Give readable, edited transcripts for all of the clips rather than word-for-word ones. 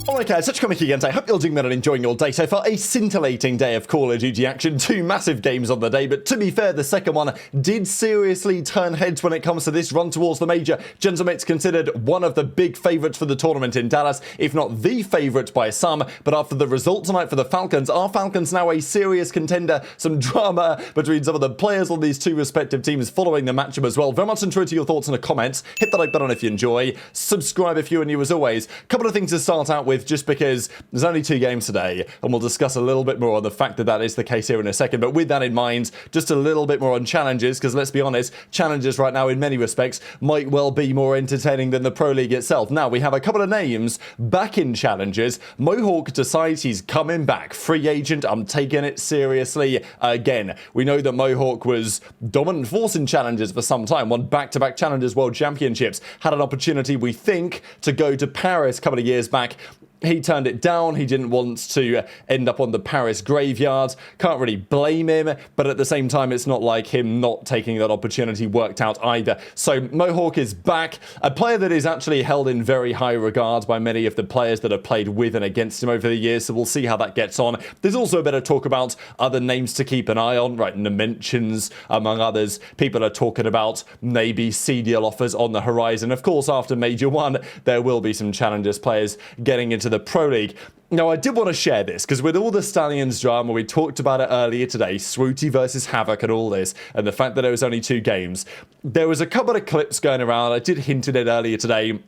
Alright guys, such comic again. I hope you're doing well and enjoying your day so far. A scintillating day of Call of Duty action, 2 massive games on the day, but to be fair, the second one did seriously turn heads when it comes to this run towards the major. Gentlemen, it's considered one of the big favourites for the tournament in Dallas, if not the favourite by some, but after the result tonight for the Falcons, are Falcons now a serious contender? Some drama between some of the players on these two respective teams following the matchup as well. Very much enjoyed your thoughts in the comments. Hit the like button if you enjoy. Subscribe if you are new as always. Couple of things to start out with, just because there's only 2 games today, and we'll discuss a little bit more on the fact that that is the case here in a second. But with that in mind, just a little bit more on challenges, because let's be honest, challenges right now in many respects might well be more entertaining than the Pro League itself. Now, we have a couple of names back in challenges. Mohawk decides he's coming back. Free agent, I'm taking it seriously again. We know that Mohawk was dominant force in challenges for some time, won back-to-back challenges world championships, had an opportunity, we think, to go to Paris a couple of years back. He turned it down. He didn't want to end up on the Paris graveyard. Can't really blame him, but at the same time, it's not like him not taking that opportunity worked out either. So Mohawk is back, a player that is actually held in very high regard by many of the players that have played with and against him over the years, so we'll see how that gets on. There's also a bit of talk about other names to keep an eye on, right? Dimensions, among others. People are talking about maybe CDL offers on the horizon. Of course, after Major 1, there will be some Challengers players getting into the Pro League. Now, I did want to share this because with all the Stallions drama, we talked about it earlier today, Swooty versus Havok and all this, and the fact that there was only 2 games. There was a couple of clips going around. I did hint at it earlier today.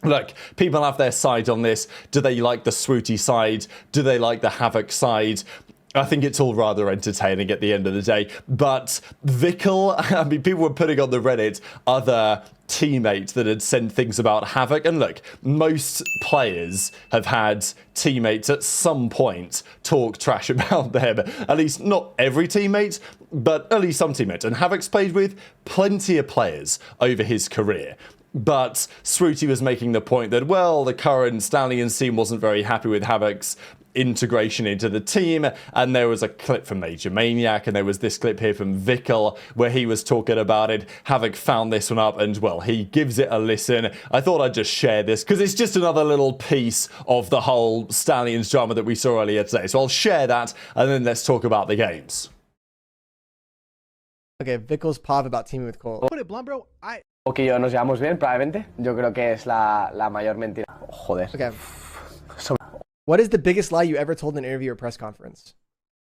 Look, people have their side on this. Do they like the Swooty side? Do they like the Havok side? I think it's all rather entertaining at the end of the day. But Vickle, I mean, people were putting on the Reddit other teammates that had said things about Havok. And look, most players have had teammates at some point talk trash about them. At least not every teammate, but at least some teammates. And Havok's played with plenty of players over his career. But Swooty was making the point that, well, the current Stallions team wasn't very happy with Havok's integration into the team, and there was a clip from Major Maniac, and there was this clip here from Vickle where he was talking about it. Havok found this one up, and well, he gives it a listen. I thought I'd just share this because it's just another little piece of the whole Stallions drama that we saw earlier today. So I'll share that, and then let's talk about the games. Okay, Vickle's pop about teaming with Cole. Put it blunt, bro. O que yo nos llevamos bien, probablemente. Yo creo que es la mayor mentira. Joder. Okay. What is the biggest lie you ever told in an interview or press conference?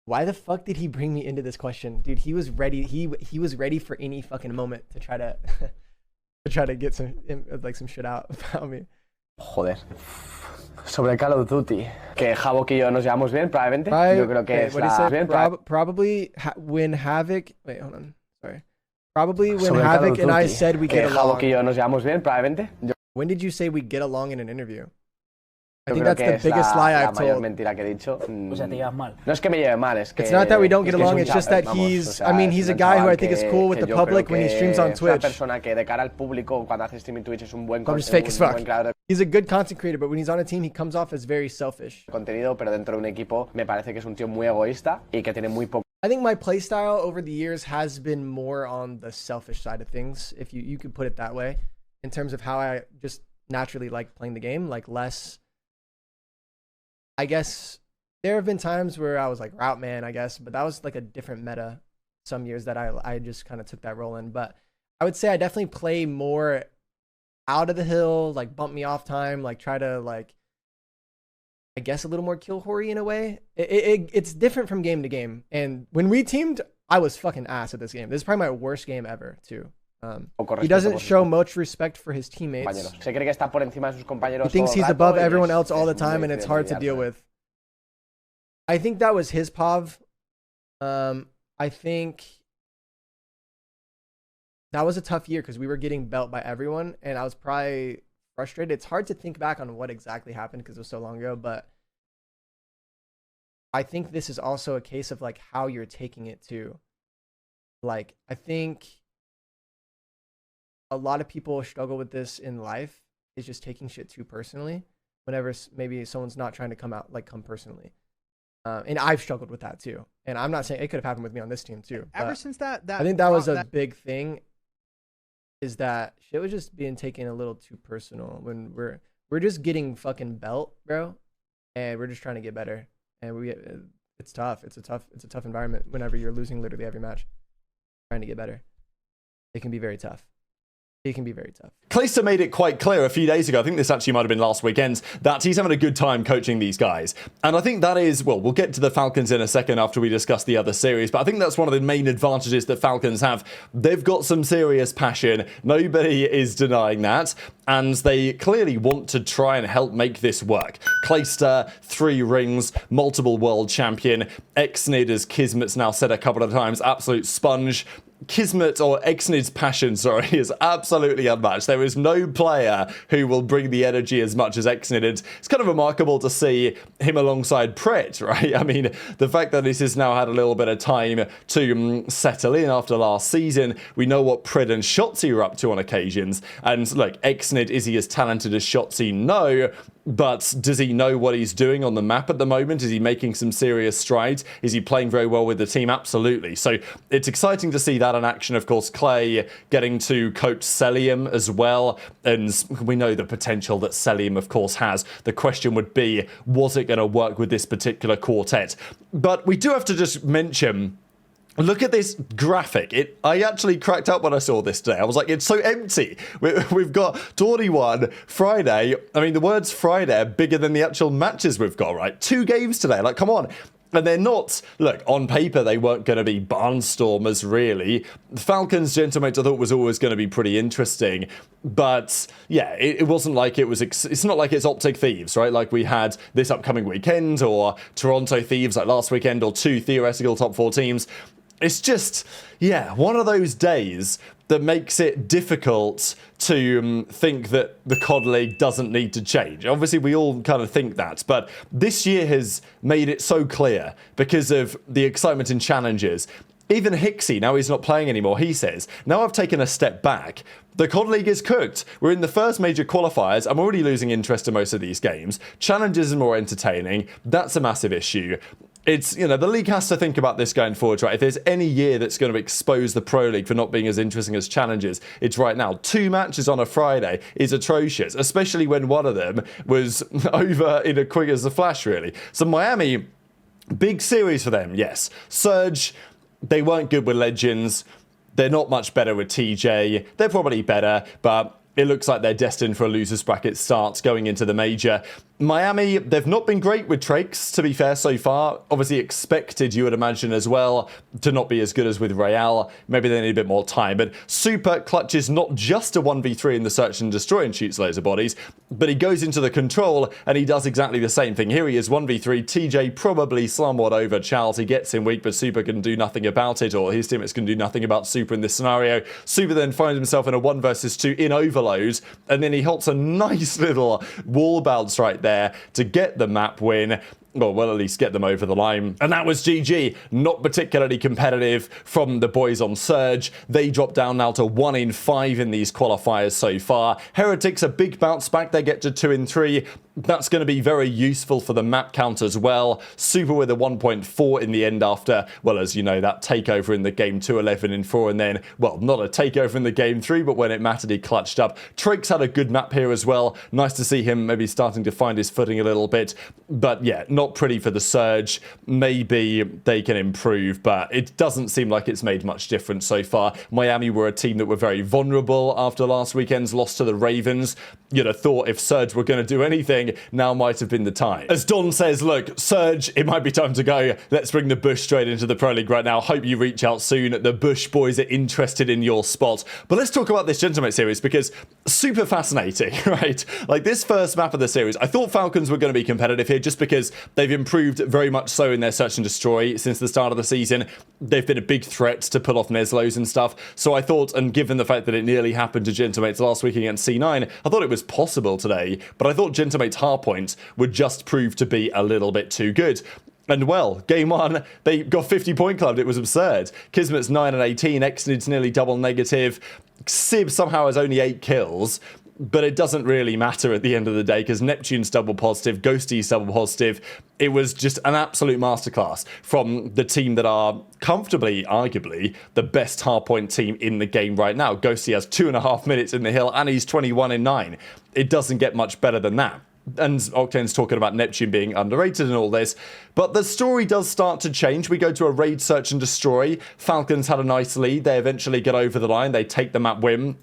Why the fuck did he bring me into this question? Dude, he was ready. He was ready for any fucking moment to try to get some shit out about me. Joder. Sobre Call of Duty. Que Havok y yo nos llevamos bien, probablemente. Yo creo que es la bien. Probably when Havok. Wait, hold on. Sorry. Probably when Havok and I said we get along. Havok y yo nos llevamos bien, probablemente. When did you say we get along in an interview? I think that's the biggest lie I've told. Mentira que he dicho. O sea, te llevas mal. No es que me lleve mal, es que it's not that we don't get along, it's just that he's, I mean, he's a guy who I think is cool with the public when he streams on Twitch. Persona que de cara al público cuando hace streaming Twitch es un buen I'm just fake as fuck. He's a good content creator, but when he's on a team, he comes off as very selfish. Contenido, pero dentro de un equipo me parece que es un tío muy egoísta y que tiene muy poco. I think my playstyle over the years has been more on the selfish side of things, if you could put it that way, in terms of how I just naturally like playing the game, like less. I guess there have been times where I was like route man, I guess, but that was like a different meta some years that I just kind of took that role in. But I would say I definitely play more out of the hill, like bump me off time, like try to like, I guess a little more kill hoary in a way. It's different from game to game. And when we teamed, I was fucking ass at this game. This is probably my worst game ever too. He doesn't show much respect for his teammates. He thinks he's above everyone else all the time, and it's hard to deal with. I think that was his POV. I think that was a tough year because we were getting belt by everyone, and I was probably frustrated. It's hard to think back on what exactly happened because it was so long ago, but I think this is also a case of like how you're taking it too. Like, I think a lot of people struggle with this in life, is just taking shit too personally whenever maybe someone's not trying to come personally. And I've struggled with that too. And I'm not saying it could have happened with me on this team too. Ever since that I think that was a big thing, is that shit was just being taken a little too personal when we're just getting fucking belt, bro, and we're just trying to get better. And it's tough. It's a tough environment whenever you're losing literally every match. Trying to get better, it can be very tough. It can be very tough. Clayster made it quite clear a few days ago, I think this actually might have been last weekend, that he's having a good time coaching these guys. And I think that is, well, we'll get to the Falcons in a second after we discuss the other series, but I think that's one of the main advantages that Falcons have. They've got some serious passion. Nobody is denying that. And they clearly want to try and help make this work. Clayster, 3 rings, multiple world champion. Xnid, as Kismet's now said a couple of times, absolute sponge. Kismet, or Xnid's passion, sorry, is absolutely unmatched. There is no player who will bring the energy as much as Xnid. It's kind of remarkable to see him alongside Pret, right? I mean, the fact that this has now had a little bit of time to settle in after last season, we know what Pret and Shotzzy are up to on occasions. And look, Xnid, is he as talented as Shotzzy? No. But does he know what he's doing on the map at the moment? Is he making some serious strides? Is he playing very well with the team? Absolutely. So it's exciting to see that in action. Of course, Clay getting to coach Celium as well. And we know the potential that Celium, of course, has. The question would be, was it going to work with this particular quartet? But we do have to just mention... Look at this graphic. I actually cracked up when I saw this today. I was like, it's so empty. We've got 21 Friday. I mean, the words Friday are bigger than the actual matches we've got, right? 2 games today. Like, come on. And they're not, look, on paper, they weren't going to be barnstormers, really. The Falcons, Gentlemates, I thought was always going to be pretty interesting. But, yeah, it wasn't like it was, it's not like it's OpTic Thieves, right? Like we had this upcoming weekend, or Toronto Thieves like last weekend, or 2 theoretical top 4 teams. It's just, yeah, one of those days that makes it difficult to think that the COD League doesn't need to change. Obviously, we all kind of think that, but this year has made it so clear because of the excitement in challenges. Even Hixie, now he's not playing anymore, he says, now I've taken a step back. The COD League is cooked. We're in the first major qualifiers. I'm already losing interest in most of these games. Challenges are more entertaining. That's a massive issue. It's, you know, the league has to think about this going forward, right? If there's any year that's going to expose the Pro League for not being as interesting as challenges, it's right now. 2 matches on a Friday is atrocious, especially when one of them was over in a quick as a flash, really. So Miami, big series for them, yes. Surge, they weren't good with Legends. They're not much better with TJ. They're probably better, but it looks like they're destined for a loser's bracket start going into the major. Miami, they've not been great with Trakes, to be fair, so far. Obviously expected, you would imagine, as well, to not be as good as with ReeaL. Maybe they need a bit more time. But Super clutches not just a 1v3 in the search and destroy and shoots loads of bodies, but he goes into the control and he does exactly the same thing. Here he is, 1v3. TJ probably slumward over Charles. He gets him weak, but Super can do nothing about it, or his teammates can do nothing about Super in this scenario. Super then finds himself in a 1 versus 2 in overload, and then he holds a nice little wall bounce right there to get the map win. Well, at least get them over the line. And that was GG. Not particularly competitive from the boys on Surge. They drop down now to 1 in 5 in these qualifiers so far. Heretics, a big bounce back. They get to 2 in 3. That's going to be very useful for the map count as well. Super with a 1.4 in the end after, well, as you know, that takeover in the game 2, 11 in 4, and then, well, not a takeover in the game 3, but when it mattered, he clutched up. Trakes had a good map here as well. Nice to see him maybe starting to find his footing a little bit. But yeah, not pretty for the Surge. Maybe they can improve, but it doesn't seem like it's made much difference so far. Miami were a team that were very vulnerable after last weekend's loss to the Ravens. You'd have thought if Surge were going to do anything, now might have been the time. As Don says, look, Surge, it might be time to go. Let's bring the Bush straight into the Pro League right now. Hope you reach out soon. The Bush boys are interested in your spot. But let's talk about this Gentleman series because super fascinating, right? Like this first map of the series, I thought Falcons were going to be competitive here just because they've improved very much so in their search and destroy since the start of the season. They've been a big threat to pull off Neslos and stuff. So I thought, and given the fact that it nearly happened to Gentlemates last week against C9, I thought it was possible today, but I thought Gentlemates hardpoint would just prove to be a little bit too good. And well, game 1, they got 50 point clubbed. It was absurd. Kismet's 9 and 18. Xnid's nearly double negative. Sib somehow has only 8 kills. but it doesn't really matter at the end of the day because Neptune's double positive, Ghosty's double positive. It was just an absolute masterclass from the team that are comfortably, arguably, the best hardpoint team in the game right now. Ghosty has 2.5 minutes in the hill and he's 21 in 9. It doesn't get much better than that. And Lqgend's talking about Neptune being underrated and all this. But the story does start to change. We go to a raid search and destroy. Falcons had a nice lead. They eventually get over the line. They take the map win.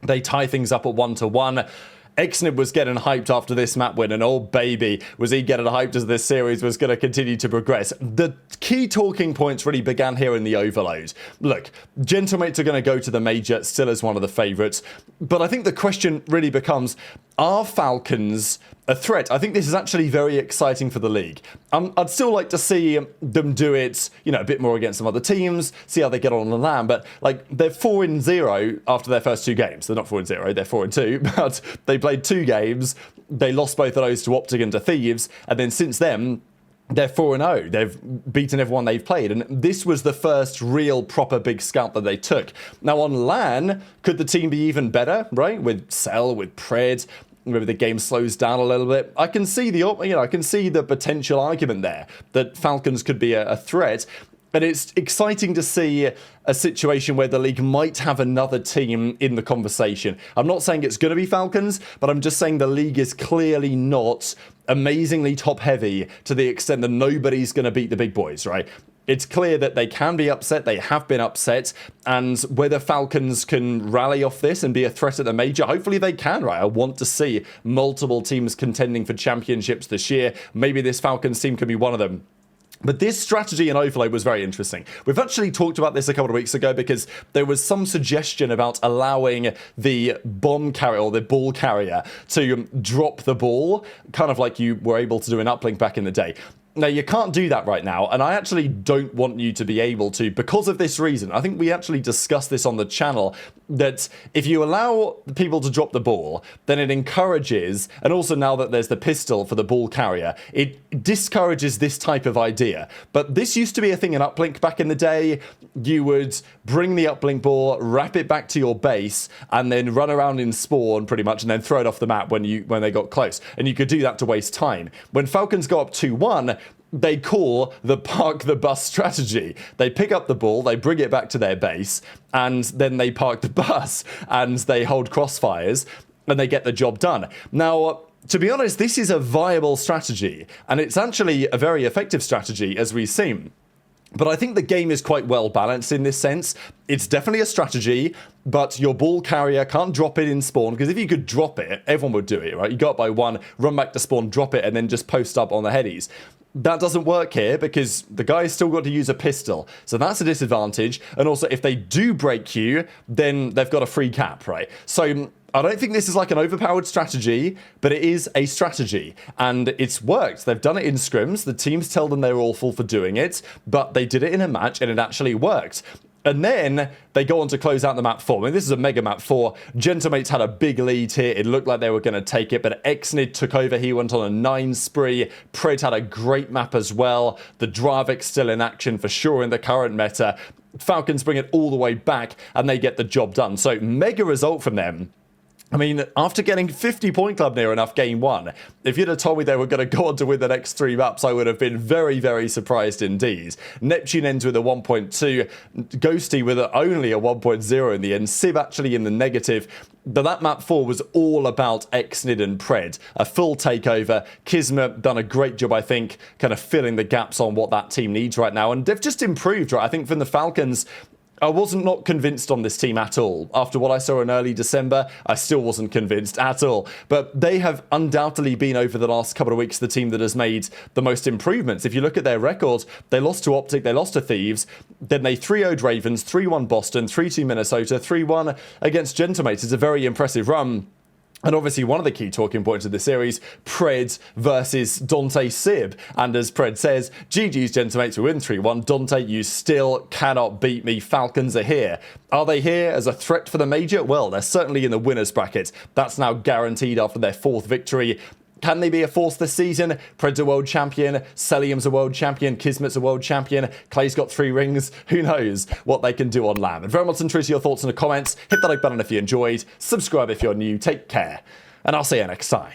They tie things up at 1-1. Xnib was getting hyped after this map win, and oh baby, was he getting hyped as this series was going to continue to progress. The key talking points really began here in the overload. Look, Gentlemates are going to go to the major, still as one of the favourites, but I think the question really becomes, are Falcons a threat? I think this is actually very exciting for the league. I'd still like to see them do it, you know, a bit more against some other teams, see how they get on the LAN, but like they're 4-0 after their first 2 games. They're not 4-0, they're 4-2, but they played 2 games. They lost both of those to OpTic and to Thieves, and then since then, they're 4-0. They've beaten everyone they've played. And this was the first real proper big scalp that they took. Now on LAN, could the team be even better, right? With Cell, with Pred, maybe the game slows down a little bit. I can see I can see the potential argument there that Falcons could be a threat. And it's exciting to see a situation where the league might have another team in the conversation. I'm not saying it's going to be Falcons, but I'm just saying the league is clearly not amazingly top heavy to the extent that nobody's going to beat the big boys, right? It's clear that they can be upset, they have been upset, and whether Falcons can rally off this and be a threat at the major, hopefully they can, right? I want to see multiple teams contending for championships this year. Maybe this Falcons team can be one of them. But this strategy in overload was very interesting. We've actually talked about this a couple of weeks ago because there was some suggestion about allowing the bomb carrier or the ball carrier to drop the ball, kind of like you were able to do in uplink back in the day. Now, you can't do that right now, and I actually don't want you to be able to because of this reason. I think we actually discussed this on the channel, that if you allow people to drop the ball, then it encourages, and also now that there's the pistol for the ball carrier, it discourages this type of idea. But this used to be a thing in uplink back in the day. You would bring the uplink ball, wrap it back to your base, and then run around in spawn pretty much, and then throw it off the map when they got close. And you could do that to waste time. When Falcons go up 2-1, they call the park the bus strategy. They pick up the ball, they bring it back to their base, and then they park the bus and they hold crossfires and they get the job done. Now, to be honest, this is a viable strategy, and it's actually a very effective strategy as we've seen. But I think the game is quite well balanced in this sense. It's definitely a strategy, but your ball carrier can't drop it in spawn, because if you could drop it, everyone would do it, right? You go up by 1, run back to spawn, drop it, and then just post up on the headies. That doesn't work here because the guy's still got to use a pistol. So that's a disadvantage. And also, if they do break you, then they've got a free cap, right? So I don't think this is like an overpowered strategy, but it is a strategy. And it's worked. They've done it in scrims. The teams tell them they're awful for doing it, but they did it in a match and it actually worked. And then they go on to close out the map 4. I mean, this is a mega map 4. Gentlemates had a big lead here. It looked like they were going to take it, but Xnid took over. He went on a 9 spree. Pred had a great map as well. The Drazah still in action for sure in the current meta. Falcons bring it all the way back, and they get the job done. So, mega result from them. I mean, after getting 50 point club near enough game 1, if you'd have told me they were going to go on to win the next 3 maps, I would have been very, very surprised indeed. Neptune ends with a 1.2, Ghosty with only a 1.0 in the end, Simp actually in the negative. But that map 4 was all about Xnid and Pred. A full takeover. Kismet done a great job, I think, kind of filling the gaps on what that team needs right now. And they've just improved, right? I think from the Falcons, I wasn't not convinced on this team at all. After what I saw in early December, I still wasn't convinced at all. But they have undoubtedly been, over the last couple of weeks, the team that has made the most improvements. If you look at their records, they lost to OpTic, they lost to Thieves, then they 3-0'd Ravens, 3-1 Boston, 3-2 Minnesota, 3-1 against Gentlemates. It's a very impressive run. And obviously, one of the key talking points of the series, Pred versus Dante Sib. And as Pred says, GG's Gentlemates, we win 3-1. Dante, you still cannot beat me. Falcons are here. Are they here as a threat for the major? Well, they're certainly in the winners bracket. That's now guaranteed after their 4th victory. Can they be a force this season? Pred's a world champion, Celium's a world champion, Kismet's a world champion, Clay's got 3 rings. Who knows what they can do on LAN? And very much interested in your thoughts in the comments. Hit the like button if you enjoyed, subscribe if you're new, take care, and I'll see you next time.